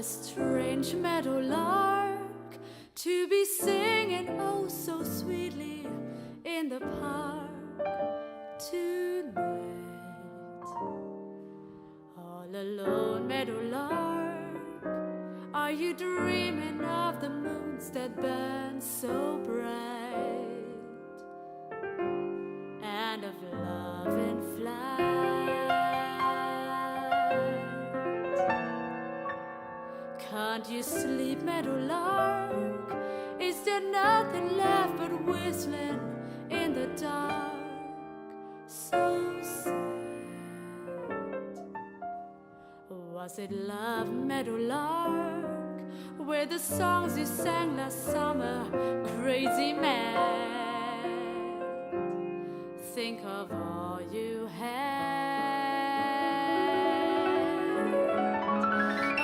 strange meadowlark to be singing oh so sweetly in the park tonight. All alone, meadowlark, are you dreaming of the moons that burn so bright, and of love in flight? Can't you sleep, meadowlark? Is there nothing left but whistling in the dark? So sad. Was it love, meadowlark? Were the songs you sang last summer crazy mad? Think of all you had.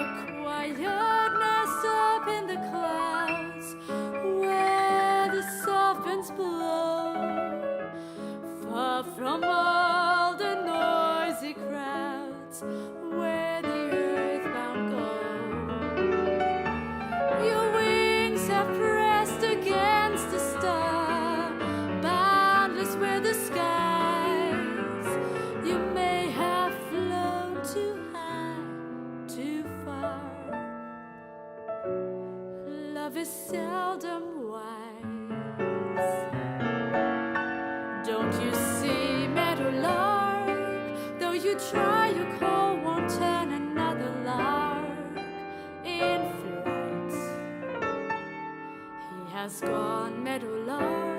A quietness up in the clouds where the soft winds blow, far from all the noisy crowds where the earthbound go. Your wings have pressed against the star, boundless were the skies. You may have flown too high, too far. Love is seldom wise. Don't you see, meadowlark? Though you try, your call won't turn another lark in flight. He has gone, meadowlark.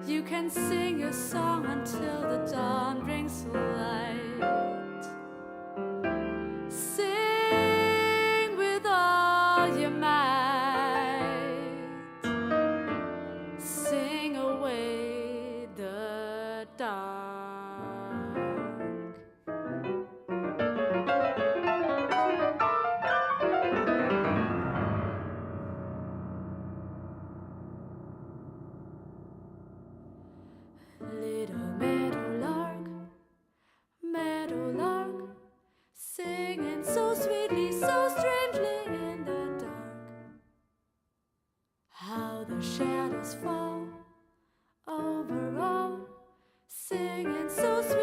You can sing your song until the dawn brings light. Sing with all your might. Sing away the dark. Little meadowlark, meadowlark, singing so sweetly, so strangely in the dark. How the shadows fall over all, singing so sweetly.